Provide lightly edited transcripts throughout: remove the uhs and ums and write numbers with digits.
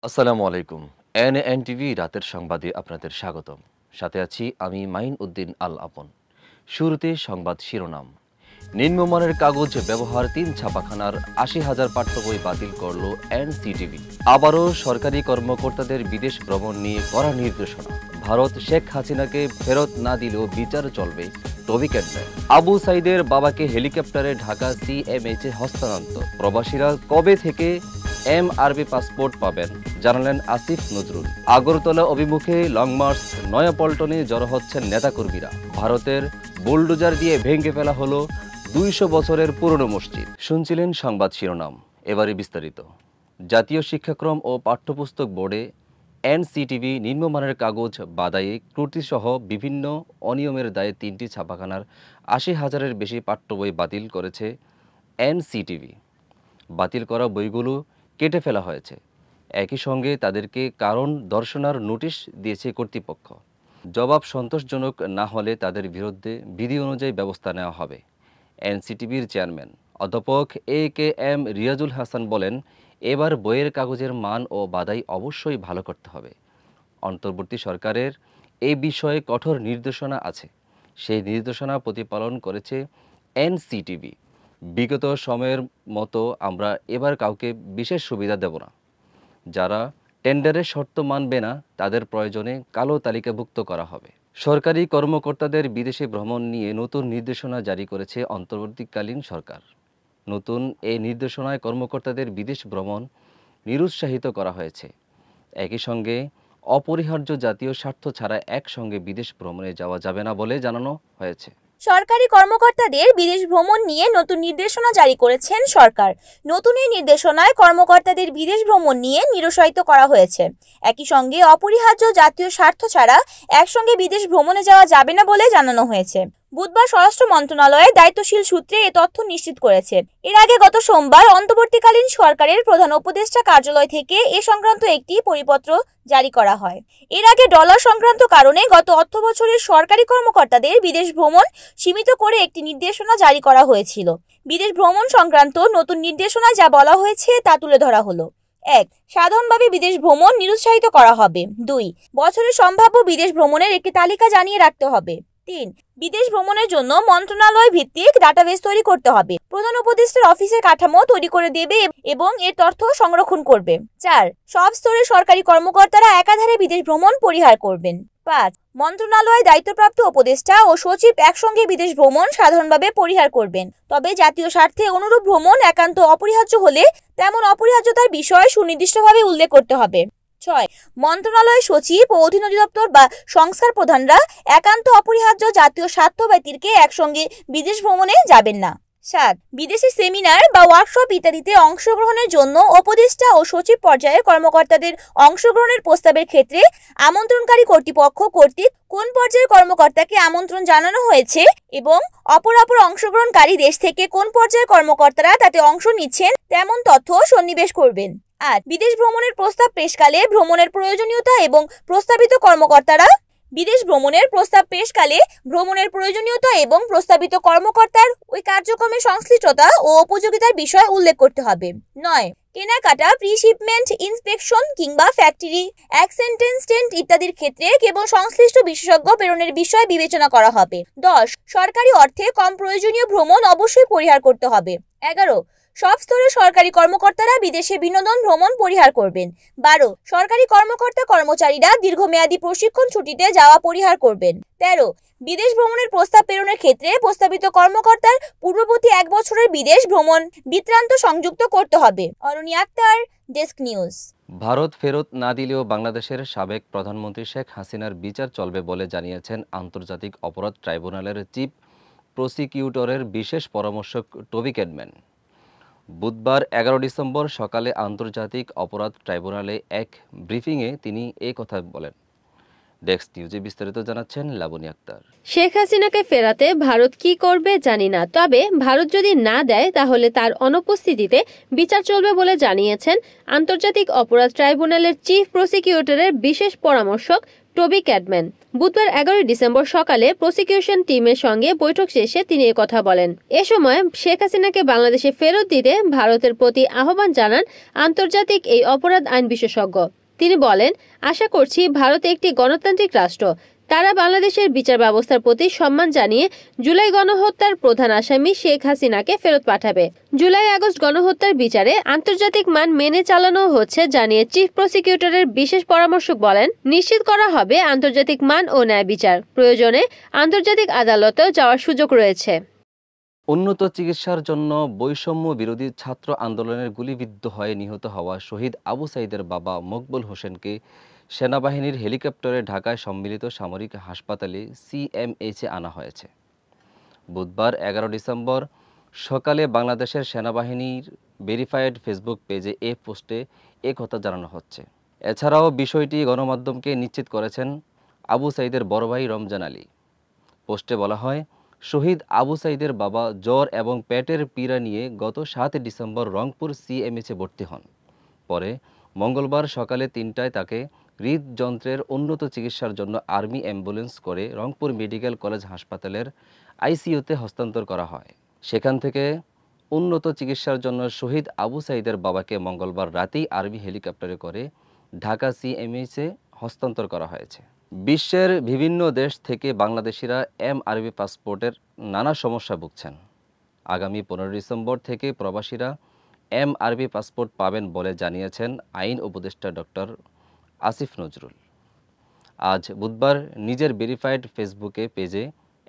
আসসালামু আলাইকুম। এনএনটিভি রাতের সংবাদে আপনাদের স্বাগতম। সাথে আছি আমি মাইন উদ্দিন আল আপন। শুরুতে সংবাদ শিরোনাম। নিম্নমানের কাগজ ব্যবহার ৩ ছাপাখানার ৮০,০০০ পাঠ্য বই বাতিল করল এনসিটিভি। আবারও সরকারি কর্মকর্তাদের বিদেশ ভ্রমণ নিয়ে কড়া নির্দেশনা। ভারত শেখ হাসিনাকে ফেরত না দিলেও বিচার চলবে, টবি ক্যাডম্যান। আবু সাইদের বাবাকে হেলিকপ্টারে ঢাকা সিএমএইচে হস্তান্তর। প্রবাসীরা কবে থেকে এমআরবি পাসপোর্ট পাবেন জানালেন আসিফ নজরুল। আগরতলা অভিমুখে লং মার্চ, নয়াপল্টনে জড়ো হচ্ছেন নেতাকর্মীরা। ভারতের বুলডোজার দিয়ে ভেঙে ফেলা হলো ২০০ বছরের পুরনো মসজিদ। শুনছিলেন সংবাদ শিরোনাম, এবারে বিস্তারিত। জাতীয় শিক্ষাক্রম ও পাঠ্যপুস্তক বোর্ডে এনসিটিভি নিম্নমানের কাগজ বাদায়ে ত্রুটিসহ বিভিন্ন অনিয়মের দায়ে ৩টি ছাপাখানার ৮০,০০০-এর বেশি পাঠ্য বই বাতিল করেছে এনসিটিভি। বাতিল করা বইগুলো কেটে ফেলা হয়েছে। একই সঙ্গে তাদেরকে কারণ দর্শানোর নোটিশ দিয়েছে কর্তৃপক্ষ। জবাব সন্তোষজনক না হলে তাদের বিরুদ্ধে বিধি অনুযায়ী ব্যবস্থা নেওয়া হবে। এনসিটিভির চেয়ারম্যান অধ্যাপক এ.কে.এম. রিয়াজুল হাসান বলেন, এবার বইয়ের কাগজের মান ও বাদাই অবশ্যই ভালো করতে হবে। অন্তর্বর্তী সরকারের এই বিষয়ে কঠোর নির্দেশনা আছে। সেই নির্দেশনা প্রতিপালন করেছে এনসিটিভি। বিগত সময়ের মতো আমরা এবার কাউকে বিশেষ সুবিধা দেব না। যারা টেন্ডারের শর্ত মানবে না তাদের প্রয়োজনে কালো তালিকাভুক্ত করা হবে। সরকারি কর্মকর্তাদের বিদেশে ভ্রমণ নিয়ে নতুন নির্দেশনা জারি করেছে অন্তর্বর্তীকালীন সরকার। নতুন এই নির্দেশনায় কর্মকর্তাদের বিদেশ ভ্রমণ নিরুৎসাহিত করা হয়েছে। একই সঙ্গে অপরিহার্য জাতীয় স্বার্থ ছাড়া একসঙ্গে বিদেশ ভ্রমণে যাওয়া যাবে না বলে জানানো হয়েছে। সরকারি কর্মকর্তাদের বিদেশ ভ্রমণ নিয়ে নতুন নির্দেশনা জারি করেছেন সরকার। নতুন এই নির্দেশনায় কর্মকর্তাদের বিদেশ ভ্রমণ নিয়ে নিরুৎসাহিত করা হয়েছে। একই সঙ্গে অপরিহার্য জাতীয় স্বার্থ ছাড়া একসঙ্গে বিদেশ ভ্রমণে যাওয়া যাবে না বলে জানানো হয়েছে। বুধবার স্বরাষ্ট্র মন্ত্রণালয়ের দায়িত্বশীল সূত্রে এ তথ্য নিশ্চিত করেছে। এর আগে গত সোমবার অন্তর্বর্তীকালীন সরকারের প্রধান উপদেষ্টা কার্যালয় থেকে এ সংক্রান্ত একটি পরিপত্র জারি করা হয়। এর আগে ডলার সংক্রান্ত কারণে গত অর্থবছরের সরকারি কর্মকর্তাদের বিদেশ ভ্রমণ সীমিত করে একটি নির্দেশনা জারি করা হয়েছিল। বিদেশ ভ্রমণ সংক্রান্ত নতুন নির্দেশনায় যা বলা হয়েছে তা তুলে ধরা হলো। ১. সাধারণভাবে বিদেশ ভ্রমণ নিরুৎসাহিত করা হবে। ২. বছরের সম্ভাব্য বিদেশ ভ্রমণের একটি তালিকা জানিয়ে রাখতে হবে। ৩. বিদেশ ভ্রমণের জন্য মন্ত্রণালয় ভিত্তিক ডাটাবেস তৈরি করতে হবে। প্রধান উপদেষ্টার অফিসের কাঠামো তৈরি করে দেবে এবং এর তথ্য সংরক্ষণ করবে। ৪. সব স্তরের সরকারি কর্মকর্তারা একাধারে বিদেশ ভ্রমণ পরিহার করবেন। ৫. মন্ত্রণালয় দায়িত্বপ্রাপ্ত উপদেষ্টা ও সচিব একসঙ্গে বিদেশ ভ্রমণ সাধারণভাবে পরিহার করবেন। তবে জাতীয় স্বার্থে অনুরূপ ভ্রমণ একান্ত অপরিহার্য হলে তেমন অপরিহার্যতার বিষয় সুনির্দিষ্টভাবে উল্লেখ করতে হবে। ৬. মন্ত্রণালয় সচিব ও অধীন অধিদপ্তর বা সংস্থার প্রধানরা একান্ত অপরিহার্য জাতীয় স্বার্থ ব্যতিরেকে একসঙ্গে বিদেশ ভ্রমণে যাবেন না। ৭. বিদেশি সেমিনার বা ওয়ার্কশপ ইত্যাদিতে অংশগ্রহণের জন্য উপদেষ্টা ও সচিব পর্যায়ের কর্মকর্তাদের অংশগ্রহণের প্রস্তাবের ক্ষেত্রে আমন্ত্রণকারী কর্তৃপক্ষ কর্তৃক কোন পর্যায়ের কর্মকর্তাকে আমন্ত্রণ জানানো হয়েছে এবং অপর অংশগ্রহণকারী দেশ থেকে কোন পর্যায়ের কর্মকর্তারা তাতে অংশ নিচ্ছেন তেমন তথ্য সন্নিবেশ করবেন। ৮. বিদেশ ভ্রমণের প্রস্তাব পেশকালে ভ্রমণের প্রয়োজনীয়তা এবং প্রস্তাবিত কর্মকর্তার ওই কার্যক্রমে সংশ্লিষ্টতা ও উপযোগিতার বিষয় উল্লেখ করতে হবে। ৯. কেনাকাটা, প্রি শিপমেন্ট ইন্সপেকশন কিংবা ফ্যাক্টরি অ্যাকসেন্টেন্সটেন্ট ইত্যাদির ক্ষেত্রে কেবল সংশ্লিষ্ট বিশেষজ্ঞ প্রেরণের বিষয় বিবেচনা করা হবে। ১০. সরকারি অর্থে কম প্রয়োজনীয় ভ্রমণ অবশ্যই পরিহার করতে হবে। ১১. সব স্তরের সরকারি কর্মকর্তারা বিদেশে বিনোদন ভ্রমণ পরিহার করবেন। ১২. সরকারি কর্মকর্তা-কর্মচারীরা দীর্ঘমেয়াদী প্রশিক্ষণ ছুটিতে যাওয়া পরিহার করবেন। ১৩. বিদেশ ভ্রমণের প্রস্তাব প্রেরণের ক্ষেত্রে প্রস্তাবিত কর্মকর্তার পূর্ববর্তী ১ বছরের বিদেশ ভ্রমণ বৃত্তান্ত সংযুক্ত করতে হবে। Aruni Akter, desk news. ভারত ফেরত না দিলেও বাংলাদেশের সাবেক প্রধানমন্ত্রী শেখ হাসিনার বিচার চলবে বলে জানিয়েছেন আন্তর্জাতিক অপরাধ ট্রাইব্যুনালের চিফ প্রসিকিউটরের বিশেষ পরামর্শক টবি ক্যাডম্যান। বুধবার ১১ ডিসেম্বর সকালে আন্তর্জাতিক অপরাধ ট্রাইব্যুনালে এক ব্রিফিংয়ে তিনি এই কথা বলেন। ডেস্ক নিউজে বিস্তারিত জানাচ্ছেন লাবনী আক্তার। শেখ হাসিনাকে ফেরাতে ভারত কি করবে জানি না, তবে ভারত যদি না দেয় তাহলে তার অনুপস্থিতিতে বিচার চলবে বলে জানিয়েছেন আন্তর্জাতিক অপরাধ ট্রাইব্যুনালের চিফ প্রসিকিউটরের বিশেষ পরামর্শক টবি ক্যাডম্যান। বুধবার ১১ ডিসেম্বর সকালে প্রসিকিউশন টিমের সঙ্গে বৈঠক শেষে তিনি কথা বলেন। এ সময় শেখ হাসিনাকে বাংলাদেশে ফেরত দিতে ভারতের প্রতি আহ্বান জানান আন্তর্জাতিক এই অপরাধ আইন বিশেষজ্ঞ। তিনি বলেন, আশা করছি ভারত একটি গণতান্ত্রিক রাষ্ট্র। তারা বাংলাদেশের বিচার ব্যবস্থার প্রতি সম্মান জানিয়ে জুলাই গণহত্যার প্রধান আসামি শেখ হাসিনাকে ফেরত পাঠাবে। জুলাই আগস্ট গণহত্যার বিচারে আন্তর্জাতিক মান মেনে চালানো হচ্ছে জানিয়ে চিফ প্রসিকিউটরের বিশেষ পরামর্শক বলেন, নিশ্চিত করা হবে আন্তর্জাতিক মান ও ন্যায় বিচার। প্রয়োজনে আন্তর্জাতিক আদালতেও যাওয়ার সুযোগ রয়েছে। উন্নত চিকিৎসার জন্য বৈষম্য বিরোধী ছাত্র আন্দোলনের গুলিবিদ্ধ হয়ে নিহত হওয়া শহীদ আবু সাঈদের বাবা মকবুল হোসেনকে সেনাবাহিনীর হেলিকপ্টারে ঢাকায় সম্মিলিত সামরিক হাসপাতালে সিএমএইচে আনা হয়েছে। বুধবার 11 ডিসেম্বর সকালে বাংলাদেশের সেনাবাহিনীর ভেরিফাইড ফেসবুক পেজে এ পোস্টে কথা জানানো হচ্ছে। এছাড়াও বিষয়টি গণমাধ্যমকে নিশ্চিত করেছেন আবু সাঈদের বড় ভাই রমজান আলী। পোস্টে বলা হয়, শহীদ আবু সাঈদের বাবা জ্বর এবং পেটের পীড়া নিয়ে গত 7 ডিসেম্বর রংপুর সিএমএইচে ভর্তি হন। পরে মঙ্গলবার সকালে 3টায় তাকে হৃদযন্ত্রের উন্নত চিকিৎসার জন্য আর্মি অ্যাম্বুলেন্স করে রংপুর মেডিকেল কলেজ হাসপাতালের আইসিইউতে হস্তান্তর করা হয়। সেখান থেকে উন্নত চিকিৎসার জন্য শহীদ আবু সাঈদের বাবাকে মঙ্গলবার রাতেই আর্মি হেলিকপ্টারে করে ঢাকা সিএমএইচে হস্তান্তর করা হয়েছে। বিশ্বের বিভিন্ন দেশ থেকে বাংলাদেশিরা এমআরবি পাসপোর্টের নানা সমস্যা ভুগছেন। আগামী 15 ডিসেম্বর থেকে প্রবাসীরা এমআরবি পাসপোর্ট পাবেন বলে জানিয়েছেন আইন উপদেষ্টা ডক্টর আসিফ নজরুল। আজ বুধবার নিজের ভেরিফাইড ফেসবুকে পেজে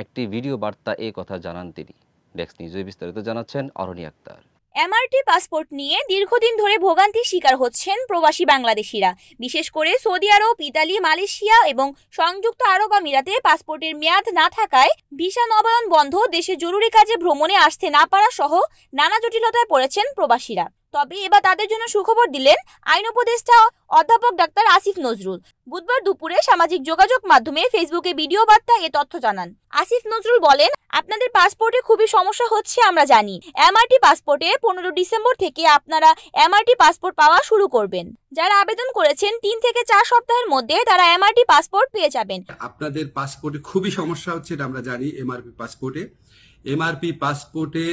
একটি ভিডিও বার্তা কথা জানান তিনি। ডেস্ক নিউজে বিস্তারিত জানাচ্ছেন অরণি আক্তার। এমআরটি পাসপোর্ট নিয়ে দীর্ঘদিন ধরে ভোগান্তির শিকার হচ্ছেন প্রবাসী বাংলাদেশিরা। বিশেষ করে সৌদি আরব, ইতালি, মালয়েশিয়া এবং সংযুক্ত আরব আমিরাতে পাসপোর্টের মেয়াদ না থাকায় ভিসা নবায়ন বন্ধ, দেশে জরুরি কাজে ভ্রমণে আসতে না পারা সহ নানা জটিলতায় পড়েছেন প্রবাসীরা। তবে এবার তাদের জন্য সুখবর দিলেন আইন উপদেষ্টা অধ্যাপক ডাক্তার আসিফ নজরুল। বুধবার দুপুরে সামাজিক যোগাযোগ মাধ্যমে ফেসবুকে ভিডিও বার্তা তথ্য জানান। আসিফ নজরুল বলেন, আপনাদের পাসপোর্টে খুবই সমস্যা হচ্ছে আমরা জানি। এমআরটি পাসপোর্টে 15 ডিসেম্বর থেকে আপনারা এমআরটি পাসপোর্ট পাওয়া শুরু করবেন। যারা আবেদন করেছেন 3 থেকে 4 সপ্তাহের মধ্যে তারা এমআরটি পাসপোর্ট পেয়ে যাবেন। আপনাদের পাসপোর্টে খুবই সমস্যা হচ্ছে, এটা আমরা জানি। এমআরপি পাসপোর্টে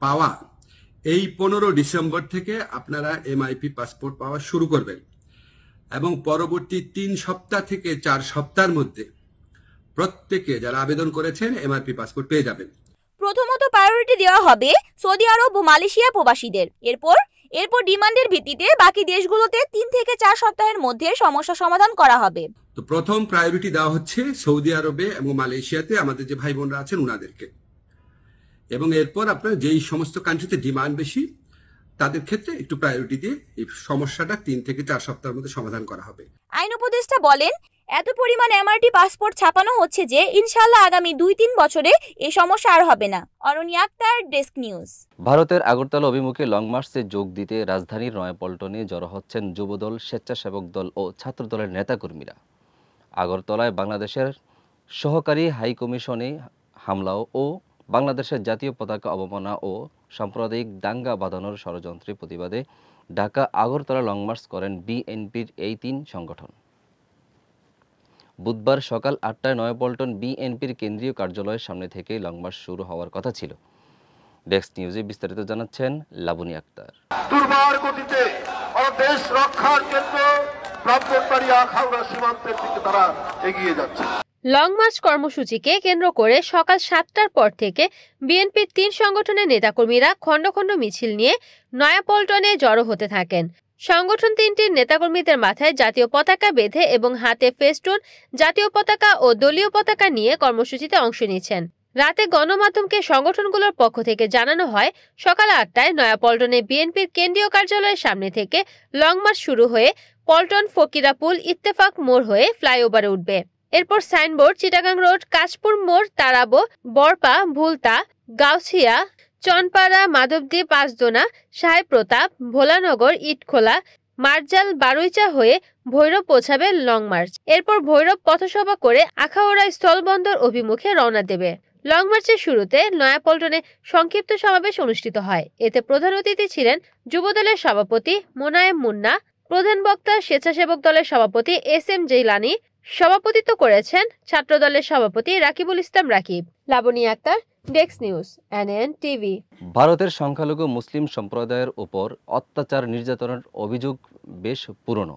পাওয়া এই 15 ডিসেম্বর থেকে আপনারা এমআইপি পাসপোর্ট পাওয়া শুরু করবেন এবং পরবর্তী 3 সপ্তাহ থেকে 4 সপ্তাহের মধ্যে প্রত্যেকে যারা আবেদন করেছেন এমআরপি পাসপোর্ট পেয়ে যাবেন। প্রথমত প্রায়োরিটি দেওয়া হবে সৌদি আরব ও মালয়েশিয়া প্রবাসীদের। এরপর ডিমান্ডের ভিত্তিতে বাকি দেশগুলোতে 3 থেকে 4 সপ্তাহের মধ্যে সমস্যা সমাধান করা হবে। তো প্রথম প্রায়োরিটি দেওয়া হচ্ছে সৌদি আরবে এবং মালয়েশিয়াতে আমাদের যে ভাই বোনরা আছেন ওনাদেরকে, এবং এরপর আপনার যেই সমস্ত কান্ট্রিতে ডিমান্ড বেশি তাদের ক্ষেত্রে একটু প্রায়োরিটি দিয়ে এই সমস্যাটা 3 থেকে 4 সপ্তাহের মধ্যে সমাধান করা হবে। আইন উপদেষ্টা বলেন, এত পরিমাণ এমআরটি পাসপোর্ট ছাপানো হচ্ছে যে ইনশাআল্লাহ আগামী 2-3 বছরে এই সমস্যা আর হবে না। অরণি আক্তার, ডেস্ক নিউজ। ভারতের আগরতলা অভিমুখে লং মার্চে যোগ দিতে রাজধানীর নয়াপল্টনে জড়ো হচ্ছেন যুবদল, স্বেচ্ছাসেবক দল ও ছাত্রদলের নেতাকর্মীরা। আগরতলায় বাংলাদেশের সহকারী হাইকমিশনে হামলাও ও বাংলাদেশের জাতীয় পতাকা অবমাননা ও সাম্প্রদায়িক দাঙ্গা বাঁধানোর ষড়যন্ত্রের প্রতিবাদে ঢাকা আগরতলা লং মার্চ করেন বিএনপির এই 3 সংগঠন। বুধবার সকাল 8টায় নয়াপল্টন বিএনপির কেন্দ্রীয় কার্যালয়ের সামনে থেকে লং মার্চ শুরু হওয়ার কথা ছিল। ডেস্ক নিউজে বিস্তারিত জানাচ্ছেন লাবণী আক্তার। দুর্বার গতিতে দেশ রক্ষার জন্য ব্রাহ্মণবাড়িয়া খাউড়া সীমান্তের দিকে তারা এগিয়ে যাচ্ছে। লং মার্চ কর্মসূচিকে কেন্দ্র করে সকাল 7টার পর থেকে বিএনপির 3 সংগঠনের নেতাকর্মীরা খণ্ড খণ্ড মিছিল নিয়ে নয়াপল্টনে জড়ো হতে থাকেন। সংগঠন 3টির নেতাকর্মীদের মাথায় জাতীয় পতাকা বেঁধে এবং হাতে ফেস্টুন, জাতীয় পতাকা ও দলীয় পতাকা নিয়ে কর্মসূচিতে অংশ নিচ্ছেন। রাতে গণমাধ্যমকে সংগঠনগুলোর পক্ষ থেকে জানানো হয়, সকাল 8টায় নয়াপল্টনে বিএনপির কেন্দ্রীয় কার্যালয়ের সামনে থেকে লং মার্চ শুরু হয়ে পল্টন, ফকিরাপুল, ইত্তেফাক মোড় হয়ে ফ্লাইওভারে উঠবে। এরপর সাইনবোর্ড, চিটাগাং রোড, কাশপুর মোড়, তারাবো, বরপা, ভুলতা, গাউছিয়া, চনপাড়া, মাধবদী, পাঁচদোনা, সাহেব প্রতাপ, ভোলানগর, ইটখোলা, মার্জাল, বারুইচা হয়ে ভৈরব পৌঁছাবে লং মার্চ। এরপর ভৈরব পথসভা করে আখাউড়া স্থলবন্দর অভিমুখে রওনা দেবে। লং মার্চের শুরুতে নয়াপল্টনে সংক্ষিপ্ত সমাবেশ অনুষ্ঠিত হয়। এতে প্রধান অতিথি ছিলেন যুবদলের সভাপতি মোনায়েম মুন্না, প্রধান বক্তা স্বেচ্ছাসেবক দলের সভাপতি SM জেইলানি, সভাপতিত্ব করেছেন ছাত্রদলের সভাপতি Rakibul Islam Rakib. Laboni Akter, desk news, NN TV. ভারতের সংখ্যালঘু মুসলিম সম্প্রদায়ের উপর অত্যাচার নির্যাতনের অভিযোগ বেশ পুরনো।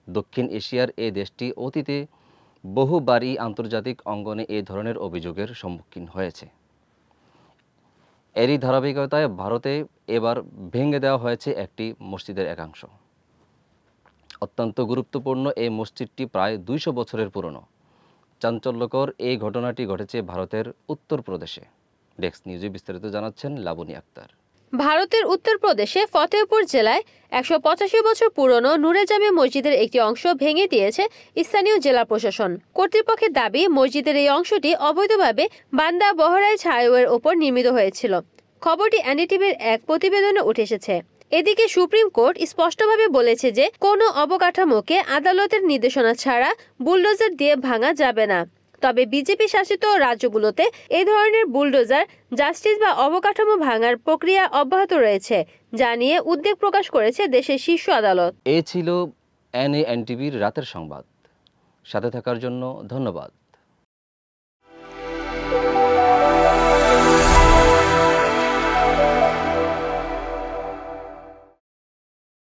দক্ষিণ এশিয়ার এই দেশটি অতীতে বহুবারই আন্তর্জাতিক অঙ্গনে এই ধরনের অভিযোগের সম্মুখীন হয়েছে। এরই ধারাবাহিকতায় ভারতে এবার ভেঙে দেওয়া হয়েছে একটি মসজিদের একাংশ। অত্যন্ত গুরুত্বপূর্ণ এই মসজিদটি প্রায় ২০০ বছরের পুরনো। চাঞ্চল্যকর এই ঘটনাটি ঘটেছে ভারতের উত্তরপ্রদেশে। ডেস্ক নিউজে বিস্তারিত জানাচ্ছেন লাবণী আক্তার। ভারতের উত্তরপ্রদেশে ফতেহপুর জেলায় ১৮৫ বছর পুরনো নূরে জামে মসজিদের একটি অংশ ভেঙে দিয়েছে স্থানীয় জেলা প্রশাসন। কর্তৃপক্ষের দাবি, মসজিদের এই অংশটি অবৈধভাবে বান্দা বহরাইচ হাইওয়ের ওপর নির্মিত হয়েছিল। খবরটি এনডিটিভির এক প্রতিবেদনে উঠে এসেছে। এদিকে সুপ্রিম কোর্ট স্পষ্টভাবে বলেছে যে কোনো অবকাঠামোকে আদালতের নির্দেশনা ছাড়া বুলডোজার দিয়ে ভাঙা যাবে না। তবে বিজেপি শাসিত রাজ্যগুলোতে এই ধরনের বুলডোজার জাস্টিস বা অবকাঠামো ভাঙার প্রক্রিয়া অব্যাহত রয়েছে, যা নিয়ে উদ্বেগ প্রকাশ করেছে দেশের শীর্ষ আদালত। এ ছিল এনএএনটিভির রাতের সংবাদ। সাথে থাকার জন্য ধন্যবাদ।